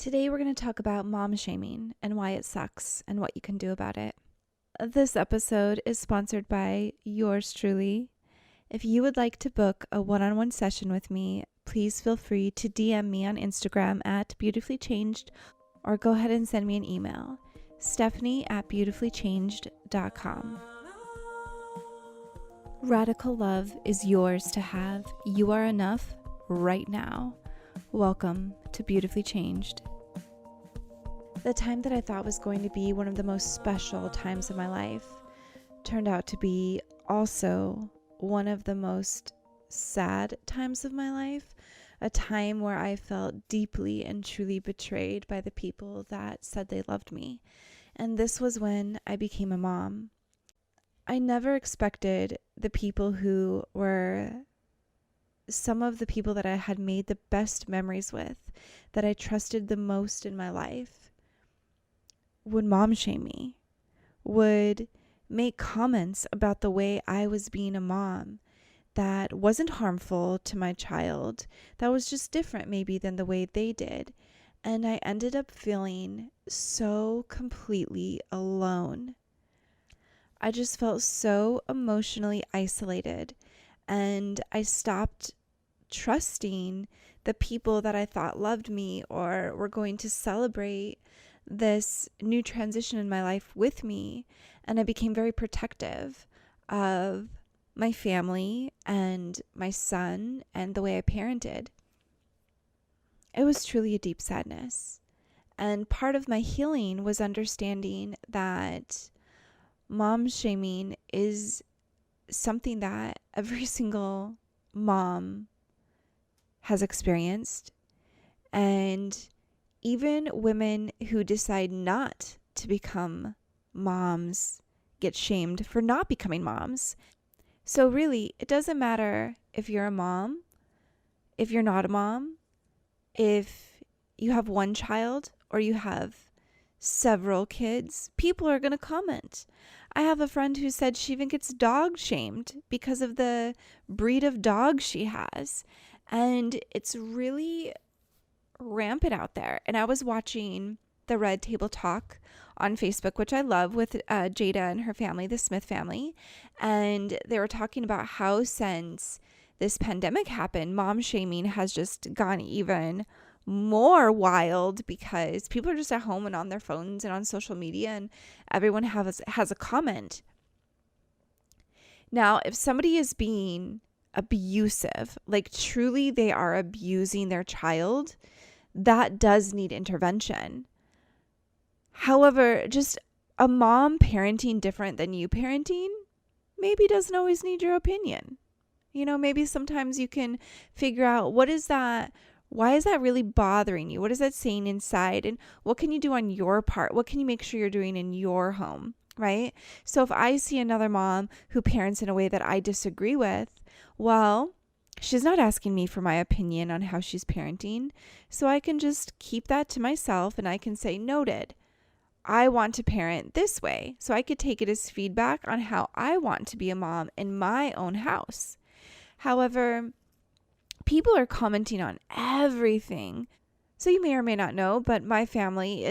Today we're going to talk about mom shaming and why it sucks and what you can do about it. This episode is sponsored by yours truly. If you would like to book a one-on-one session with me, please feel free to DM me on Instagram at beautifullychanged or go ahead and send me an email, stephanie@beautifullychanged.com. Radical love is yours to have. You are enough right now. Welcome to Beautifully Changed. The time that I thought was going to be one of the most special times of my life turned out to be also one of the most sad times of my life, a time where I felt deeply and truly betrayed by the people that said they loved me. And this was when I became a mom. I never expected the people who were some of the people that I had made the best memories with, that I trusted the most in my life, would mom shame me, would make comments about the way I was being a mom that wasn't harmful to my child, that was just different maybe than the way they did. And I ended up feeling so completely alone. I just felt so emotionally isolated, and I stopped trusting the people that I thought loved me or were going to celebrate this new transition in my life with me. And I became very protective of my family and my son and the way I parented. It was truly a deep sadness. And part of my healing was understanding that mom shaming is something that every single mom has experienced. And even women who decide not to become moms get shamed for not becoming moms. So really, it doesn't matter if you're a mom, if you're not a mom, if you have one child or you have several kids, people are going to comment. I have a friend who said she even gets dog shamed because of the breed of dog she has. And it's really rampant out there. And I was watching the Red Table Talk on Facebook, which I love, with Jada and her family, the Smith family. And they were talking about how since this pandemic happened, mom shaming has just gone even more wild because people are just at home and on their phones and on social media, and everyone has a comment. Now, if somebody is being abusive, like truly they are abusing their child, that does need intervention. However, just a mom parenting different than you parenting maybe doesn't always need your opinion. Maybe sometimes you can figure out what is that. Why is that really bothering you? What is that saying inside? And what can you do on your part? What can you make sure you're doing in your home, right? So if I see another mom who parents in a way that I disagree with, well, she's not asking me for my opinion on how she's parenting. So I can just keep that to myself and I can say, noted, I want to parent this way. So I could take it as feedback on how I want to be a mom in my own house. However, people are commenting on everything. So you may or may not know, but my family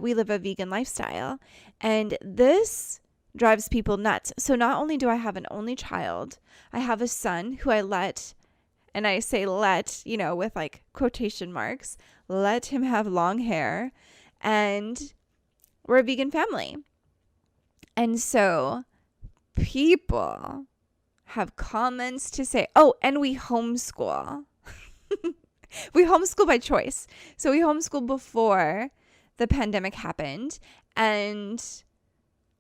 we live a vegan lifestyle, and this drives people nuts. So not only do I have an only child, I have a son who I let, and I say let, with like quotation marks, let him have long hair, and we're a vegan family. And so people have comments to say, oh, and we homeschool. We homeschool by choice. So we homeschooled before the pandemic happened. And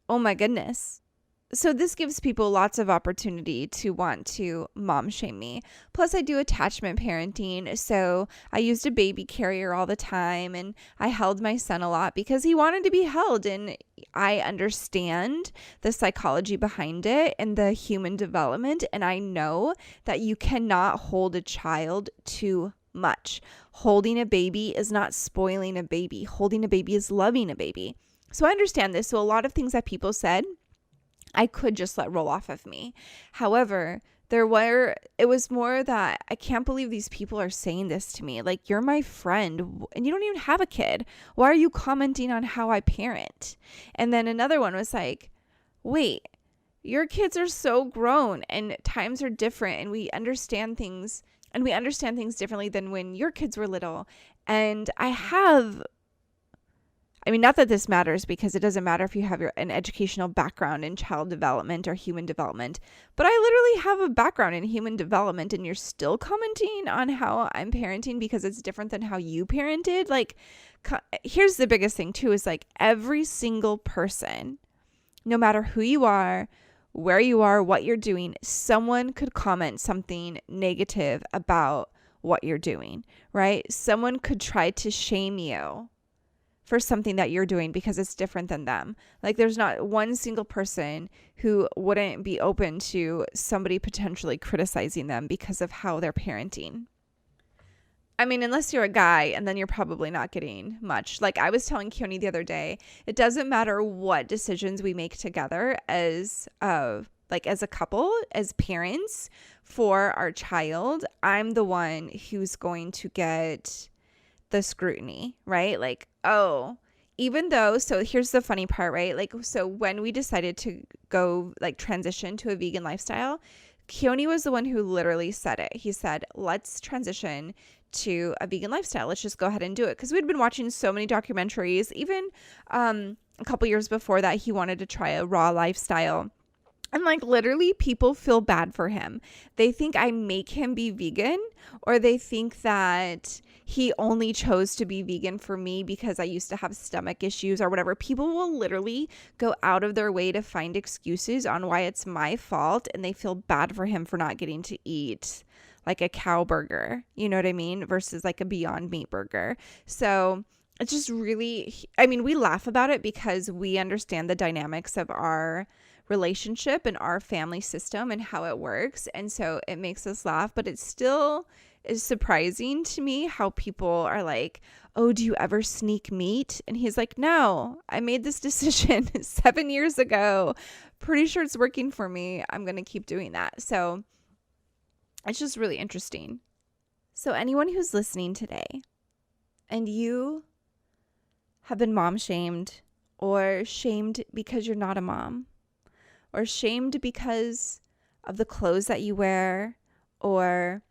oh my goodness. So this gives people lots of opportunity to want to mom shame me. Plus, I do attachment parenting. So I used a baby carrier all the time, and I held my son a lot because he wanted to be held. And I understand the psychology behind it and the human development. And I know that you cannot hold a child too much. Holding a baby is not spoiling a baby. Holding a baby is loving a baby. So I understand this. So a lot of things that people said, I could just let roll off of me. However, It was more that I can't believe these people are saying this to me. Like, you're my friend and you don't even have a kid. Why are you commenting on how I parent? And then another one was like, wait, your kids are so grown and times are different and we understand things differently than when your kids were little. And not that this matters, because it doesn't matter if you have an educational background in child development or human development, but I literally have a background in human development and you're still commenting on how I'm parenting because it's different than how you parented. Like, here's the biggest thing too, is like every single person, no matter who you are, where you are, what you're doing, someone could comment something negative about what you're doing, right? Someone could try to shame you for something that you're doing because it's different than them. Like, there's not one single person who wouldn't be open to somebody potentially criticizing them because of how they're parenting. I mean, unless you're a guy, and then you're probably not getting much. Like I was telling Keone the other day, it doesn't matter what decisions we make together as a couple, as parents for our child, I'm the one who's going to get the scrutiny, right? Like, oh, even though, so here's the funny part, right? Like, so when we decided to go like transition to a vegan lifestyle, Keone was the one who literally said it. He said, let's transition to a vegan lifestyle. Let's just go ahead and do it. Because we'd been watching so many documentaries, even a couple years before that, he wanted to try a raw lifestyle. And like literally people feel bad for him. They think I make him be vegan, or they think that he only chose to be vegan for me because I used to have stomach issues or whatever. People will literally go out of their way to find excuses on why it's my fault, and they feel bad for him for not getting to eat like a cow burger, you know what I mean? Versus like a Beyond Meat burger. So it's just really, I mean, we laugh about it because we understand the dynamics of our relationship and our family system and how it works. And so it makes us laugh, but it still is surprising to me how people are like, oh, do you ever sneak meat? And he's like, no, I made this decision 7 years ago. Pretty sure it's working for me. I'm going to keep doing that. So it's just really interesting. So anyone who's listening today and you have been mom shamed, or shamed because you're not a mom, or shamed because of the clothes that you wear, or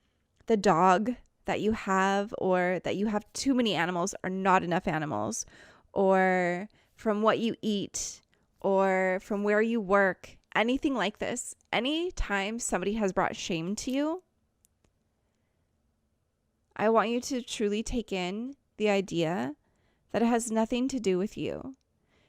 the dog that you have, or that you have too many animals or not enough animals, or from what you eat, or from where you work, anything like this, anytime somebody has brought shame to you, I want you to truly take in the idea that it has nothing to do with you.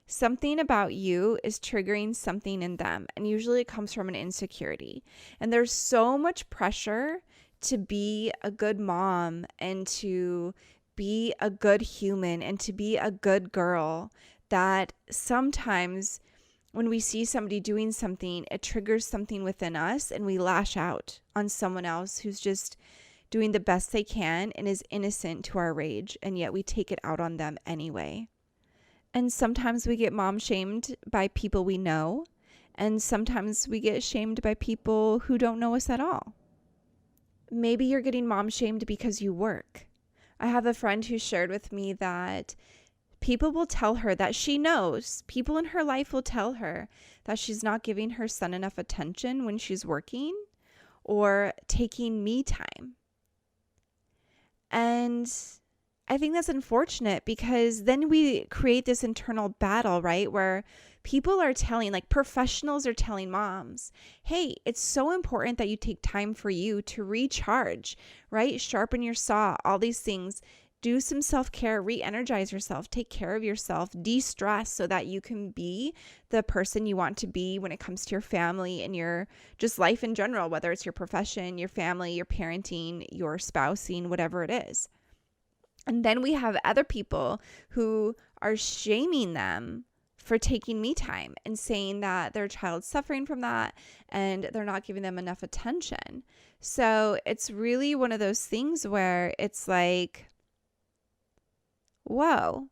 Something about you is triggering something in them, and usually it comes from an insecurity. And there's so much pressure to be a good mom and to be a good human and to be a good girl that sometimes when we see somebody doing something, it triggers something within us and we lash out on someone else who's just doing the best they can and is innocent to our rage, and yet we take it out on them anyway. And sometimes we get mom shamed by people we know, and sometimes we get shamed by people who don't know us at all. Maybe you're getting mom shamed because you work. I have a friend who shared with me that people will tell her that she knows, people in her life will tell her that she's not giving her son enough attention when she's working or taking me time. And I think that's unfortunate, because then we create this internal battle, right? Where people are telling, like professionals are telling moms, hey, it's so important that you take time for you to recharge, right? Sharpen your saw, all these things. Do some self-care, re-energize yourself, take care of yourself, de-stress so that you can be the person you want to be when it comes to your family and your just life in general, whether it's your profession, your family, your parenting, your spousing, whatever it is. And then we have other people who are shaming them for taking me time and saying that their child's suffering from that and they're not giving them enough attention. So it's really one of those things where it's like, whoa.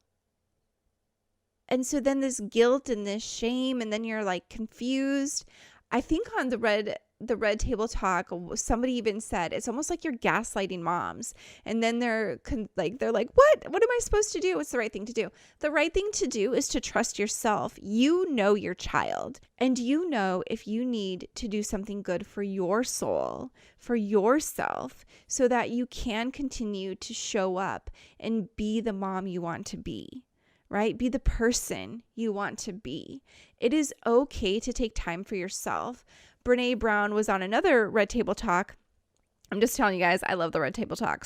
And so then this guilt and this shame, and then you're like confused. I think on the the Red Table Talk, somebody even said it's almost like you're gaslighting moms, and then they're like, what am I supposed to do? What's the right thing to do? The right thing to do is to trust yourself. You know your child, and you know if you need to do something good for your soul, for yourself, so that you can continue to show up and be the mom you want to be. Right? Be the person you want to be. It is okay to take time for yourself. Brene Brown was on another Red Table Talk. I'm just telling you guys, I love the Red Table Talk.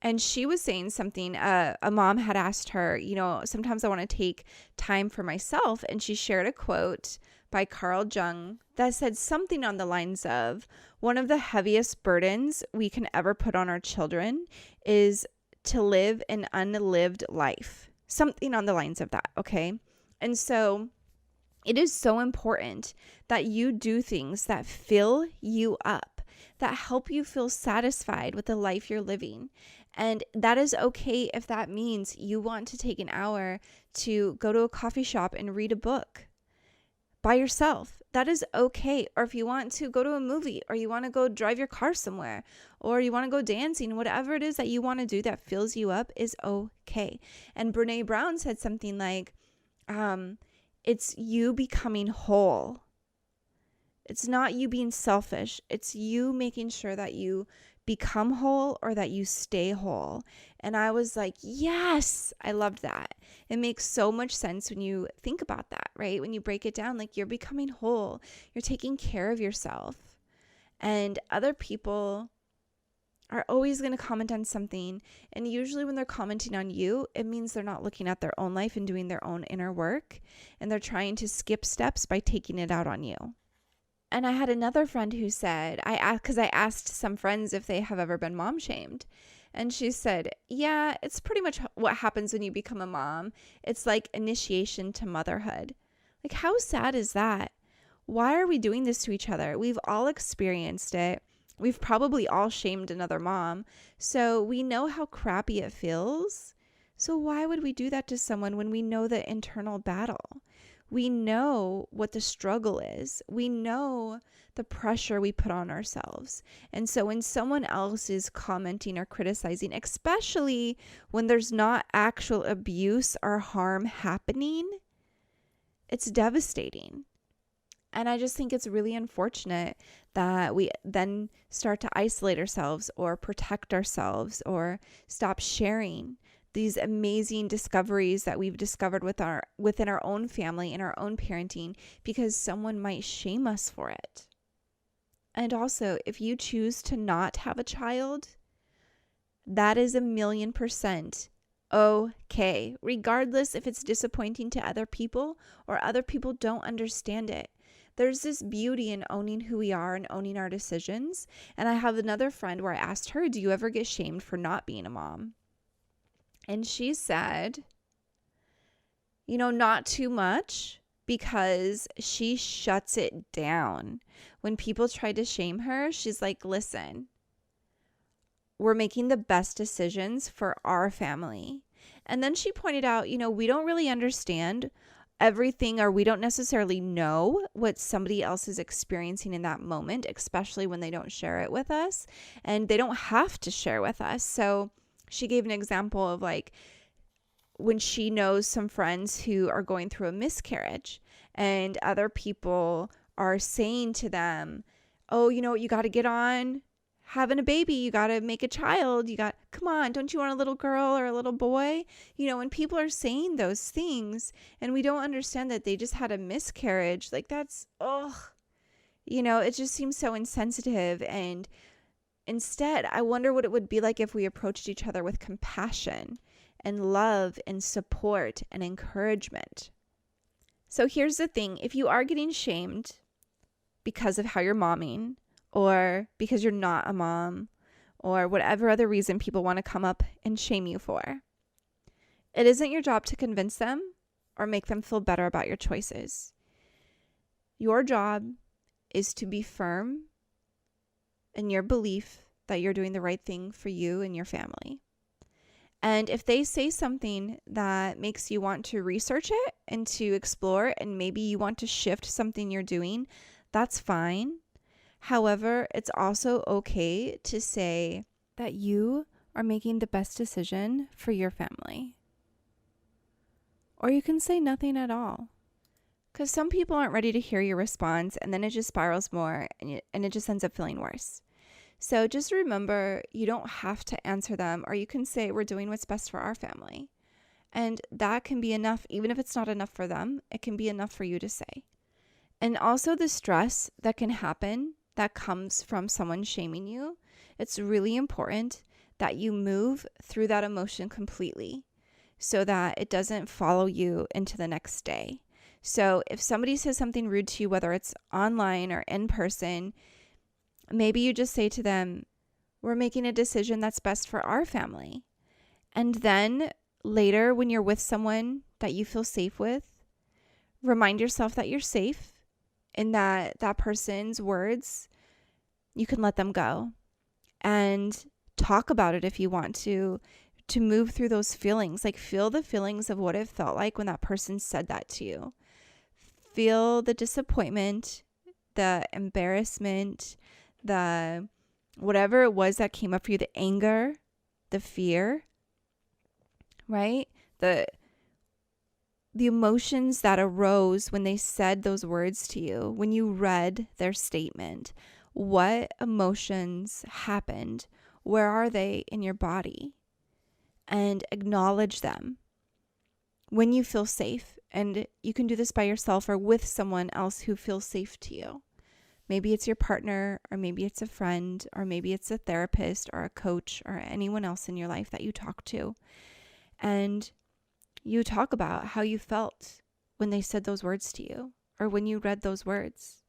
And she was saying something, a mom had asked her, sometimes I want to take time for myself. And she shared a quote by Carl Jung that said something on the lines of, one of the heaviest burdens we can ever put on our children is to live an unlived life. Something on the lines of that, okay? And so it is so important that you do things that fill you up, that help you feel satisfied with the life you're living. And that is okay if that means you want to take an hour to go to a coffee shop and read a book by yourself. That is okay. Or if you want to go to a movie, or you want to go drive your car somewhere, or you want to go dancing, whatever it is that you want to do that fills you up is okay. And Brene Brown said something like, it's you becoming whole. It's not you being selfish. It's you making sure that you become whole or that you stay whole. And I was like, yes, I loved that. It makes so much sense when you think about that, right? When you break it down, like you're becoming whole, you're taking care of yourself. And other people are always going to comment on something. And usually when they're commenting on you, it means they're not looking at their own life and doing their own inner work. And they're trying to skip steps by taking it out on you. And I had another friend who said, because I asked some friends if they have ever been mom shamed. And she said, yeah, it's pretty much what happens when you become a mom. It's like initiation to motherhood. Like, how sad is that? Why are we doing this to each other? We've all experienced it. We've probably all shamed another mom. So we know how crappy it feels. So why would we do that to someone when we know the internal battle? We know what the struggle is. We know the pressure we put on ourselves. And so when someone else is commenting or criticizing, especially when there's not actual abuse or harm happening, it's devastating. And I just think it's really unfortunate that we then start to isolate ourselves or protect ourselves or stop sharing these amazing discoveries that we've discovered within our own family and our own parenting because someone might shame us for it. And also, if you choose to not have a child, that is 1,000,000% okay, regardless if it's disappointing to other people or other people don't understand it. There's this beauty in owning who we are and owning our decisions. And I have another friend where I asked her, do you ever get shamed for not being a mom? And she said, not too much, because she shuts it down. When people try to shame her, she's like, listen, we're making the best decisions for our family. And then she pointed out, we don't really understand everything, or we don't necessarily know what somebody else is experiencing in that moment, especially when they don't share it with us, and they don't have to share with us. So she gave an example of like when she knows some friends who are going through a miscarriage and other people are saying to them, oh, you got to get on having a baby. You got to make a child. Come on, don't you want a little girl or a little boy? When people are saying those things and we don't understand that they just had a miscarriage, like that's, it just seems so insensitive. And instead, I wonder what it would be like if we approached each other with compassion and love and support and encouragement. So here's the thing. If you are getting shamed because of how you're momming, or because you're not a mom, or whatever other reason people want to come up and shame you for, it isn't your job to convince them or make them feel better about your choices. Your job is to be firm in your belief that you're doing the right thing for you and your family. And if they say something that makes you want to research it and to explore, and maybe you want to shift something you're doing, that's fine. However, it's also okay to say that you are making the best decision for your family. Or you can say nothing at all. Because some people aren't ready to hear your response, and then it just spirals more, and it just ends up feeling worse. So just remember, you don't have to answer them, or you can say, we're doing what's best for our family. And that can be enough. Even if it's not enough for them, it can be enough for you to say. And also the stress that can happen that comes from someone shaming you, it's really important that you move through that emotion completely so that it doesn't follow you into the next day. So if somebody says something rude to you, whether it's online or in person, maybe you just say to them, we're making a decision that's best for our family. And then later, when you're with someone that you feel safe with, remind yourself that you're safe and that that person's words, you can let them go and talk about it if you want to move through those feelings. Like, feel the feelings of what it felt like when that person said that to you. Feel the disappointment, the embarrassment, the whatever it was that came up for you, the anger, the fear, right? The emotions that arose when they said those words to you, when you read their statement. What emotions happened? Where are they in your body? And acknowledge them when you feel safe. And you can do this by yourself or with someone else who feels safe to you. Maybe it's your partner, or maybe it's a friend, or maybe it's a therapist or a coach or anyone else in your life that you talk to. And you talk about how you felt when they said those words to you or when you read those words.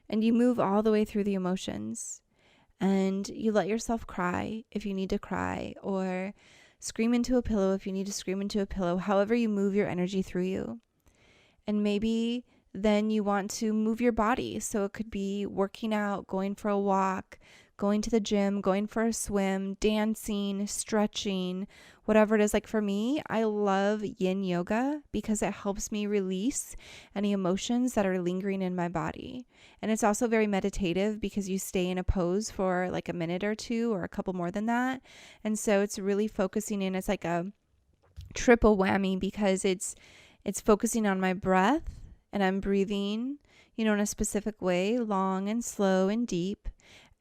And you move all the way through the emotions. And you let yourself cry if you need to cry, or scream into a pillow if you need to scream into a pillow, however you move your energy through you. And maybe then you want to move your body. So it could be working out, going for a walk, going to the gym, going for a swim, dancing, stretching, whatever it is. Like for me, I love yin yoga because it helps me release any emotions that are lingering in my body. And it's also very meditative because you stay in a pose for like a minute or two or a couple more than that. And so it's really focusing in. It's like a triple whammy because it's focusing on my breath, and I'm breathing, in a specific way, long and slow and deep.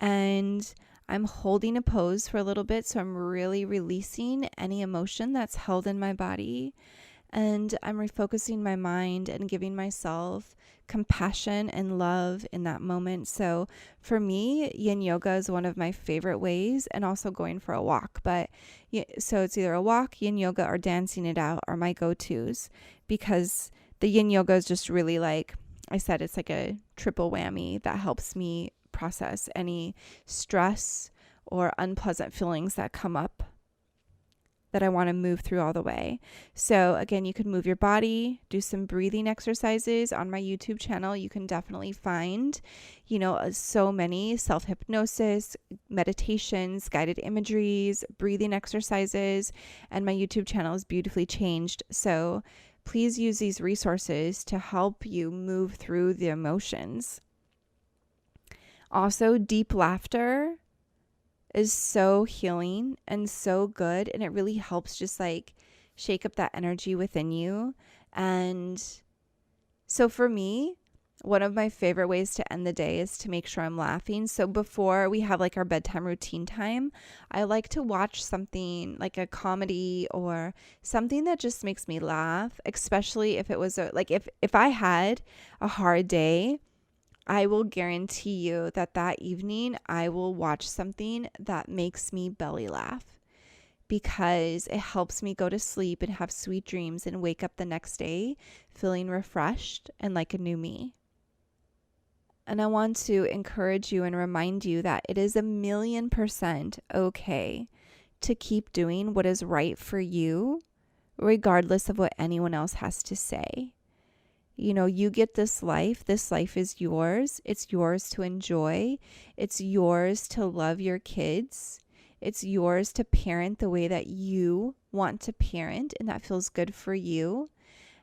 And I'm holding a pose for a little bit. So I'm really releasing any emotion that's held in my body. And I'm refocusing my mind and giving myself compassion and love in that moment. So for me, yin yoga is one of my favorite ways, and also going for a walk. But so it's either a walk, yin yoga, or dancing it out are my go-tos, because the yin yoga is just really, like I said, it's like a triple whammy that helps me process any stress or unpleasant feelings that come up that I want to move through all the way. So again, you can move your body, do some breathing exercises. On my YouTube channel, you can definitely find, so many self-hypnosis, meditations, guided imageries, breathing exercises, and my YouTube channel is Beautifully Changed. So please use these resources to help you move through the emotions. Also, deep laughter is so healing and so good, and it really helps just like shake up that energy within you. And so for me, one of my favorite ways to end the day is to make sure I'm laughing. So before we have like our bedtime routine time, I like to watch something like a comedy or something that just makes me laugh, especially if it was if I had a hard day. I will guarantee you that evening I will watch something that makes me belly laugh, because it helps me go to sleep and have sweet dreams and wake up the next day feeling refreshed and like a new me. And I want to encourage you and remind you that it is 1,000,000% okay to keep doing what is right for you, regardless of what anyone else has to say. You get this life. This life is yours. It's yours to enjoy. It's yours to love your kids. It's yours to parent the way that you want to parent, and that feels good for you,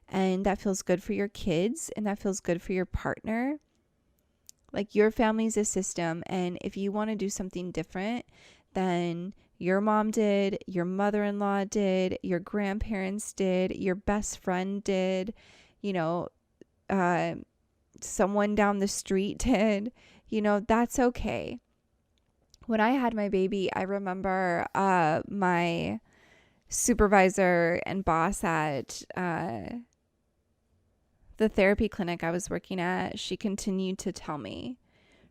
and that feels good for your kids, and that feels good for your partner. Like, your family's a system, and if you want to do something different than your mom did, your mother-in-law did, your grandparents did, your best friend did, you know, someone down the street did, that's okay. When I had my baby, I remember my supervisor and boss at the therapy clinic I was working at, she continued to tell me,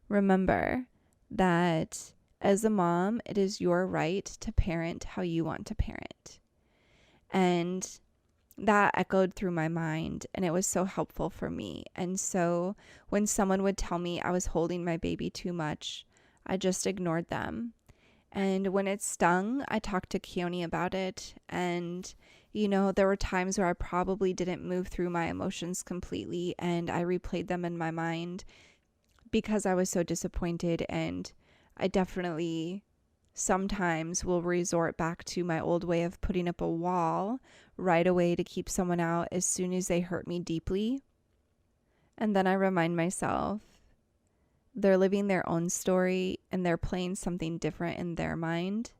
remember that as a mom, it is your right to parent how you want to parent. And that echoed through my mind, and it was so helpful for me. And so when someone would tell me I was holding my baby too much, I just ignored them. And when it stung, I talked to Keone about it. And, there were times where I probably didn't move through my emotions completely, and I replayed them in my mind because I was so disappointed. And I definitely sometimes will resort back to my old way of putting up a wall right away to keep someone out as soon as they hurt me deeply. And then I remind myself, they're living their own story and they're playing something different in their mind,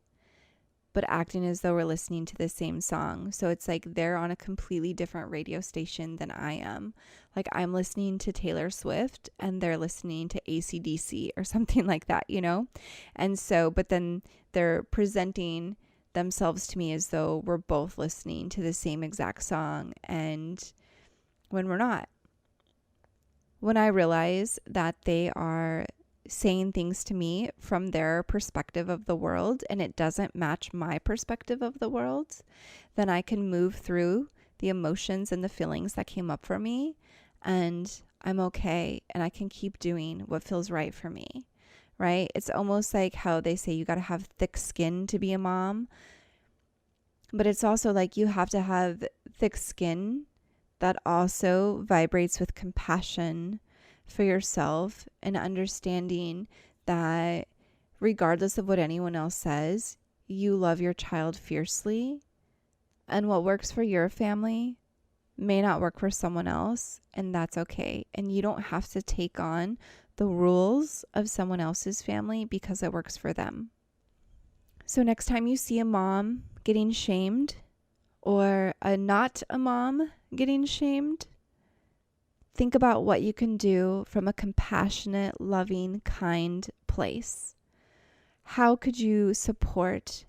but acting as though we're listening to the same song. So it's like they're on a completely different radio station than I am. Like, I'm listening to Taylor Swift and they're listening to AC/DC or something like that, And so, but then they're presenting themselves to me as though we're both listening to the same exact song, and when we're not. When I realize that they are saying things to me from their perspective of the world and it doesn't match my perspective of the world, then I can move through the emotions and the feelings that came up for me, and I'm okay, and I can keep doing what feels right for me, right? It's almost like how they say you got to have thick skin to be a mom, but it's also like you have to have thick skin that also vibrates with compassion for yourself and understanding that regardless of what anyone else says, you love your child fiercely, and what works for your family may not work for someone else, and that's okay. And you don't have to take on the rules of someone else's family because it works for them. So next time you see a mom getting shamed or not a mom getting shamed, think about what you can do from a compassionate, loving, kind place. How could you support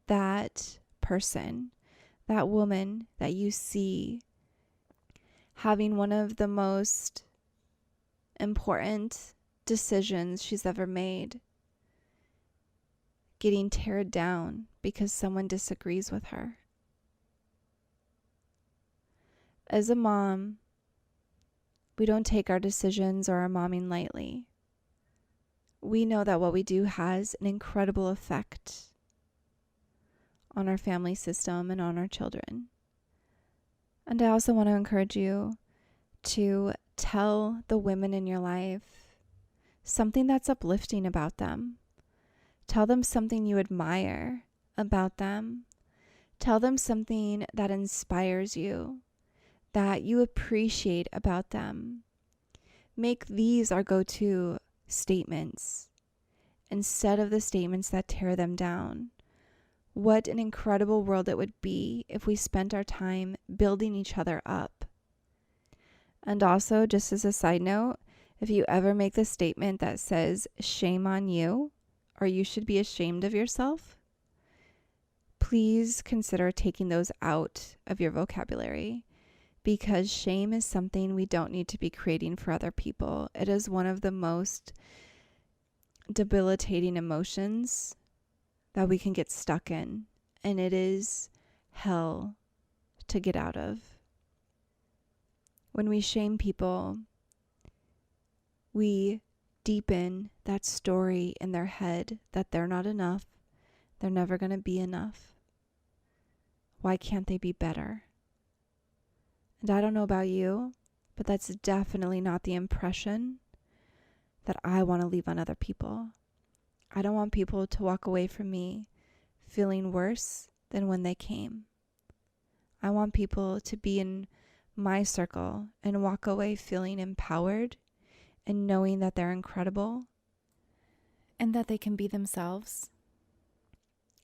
that person, that woman that you see having one of the most important decisions she's ever made, getting teared down because someone disagrees with her? As a mom, we don't take our decisions or our momming lightly. We know that what we do has an incredible effect on our family system and on our children. And I also want to encourage you to tell the women in your life something that's uplifting about them. Tell them something you admire about them. Tell them something that inspires you, that you appreciate about them. Make these our go-to statements instead of the statements that tear them down. What an incredible world it would be if we spent our time building each other up. And also, just as a side note, if you ever make the statement that says, shame on you, or you should be ashamed of yourself, please consider taking those out of your vocabulary. Because shame is something we don't need to be creating for other people. It is one of the most debilitating emotions that we can get stuck in, and it is hell to get out of. When we shame people, we deepen that story in their head that they're not enough, they're never going to be enough. Why can't they be better? And I don't know about you, but that's definitely not the impression that I want to leave on other people. I don't want people to walk away from me feeling worse than when they came. I want people to be in my circle and walk away feeling empowered and knowing that they're incredible and that they can be themselves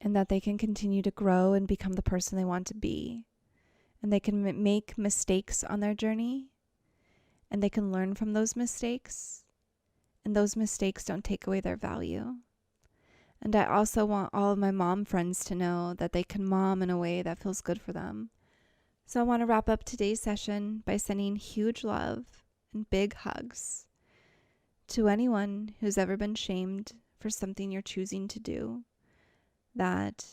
and that they can continue to grow and become the person they want to be. And they can make mistakes on their journey, and they can learn from those mistakes, and those mistakes don't take away their value. And I also want all of my mom friends to know that they can mom in a way that feels good for them. So I want to wrap up today's session by sending huge love and big hugs to anyone who's ever been shamed for something you're choosing to do that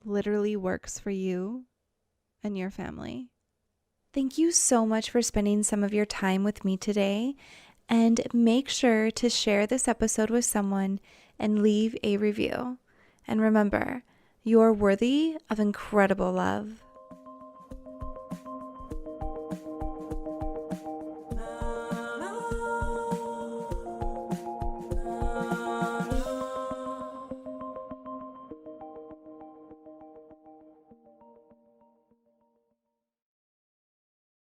literally works for you and your family. Thank you so much for spending some of your time with me today, and make sure to share this episode with someone and leave a review. And remember, you're worthy of incredible love.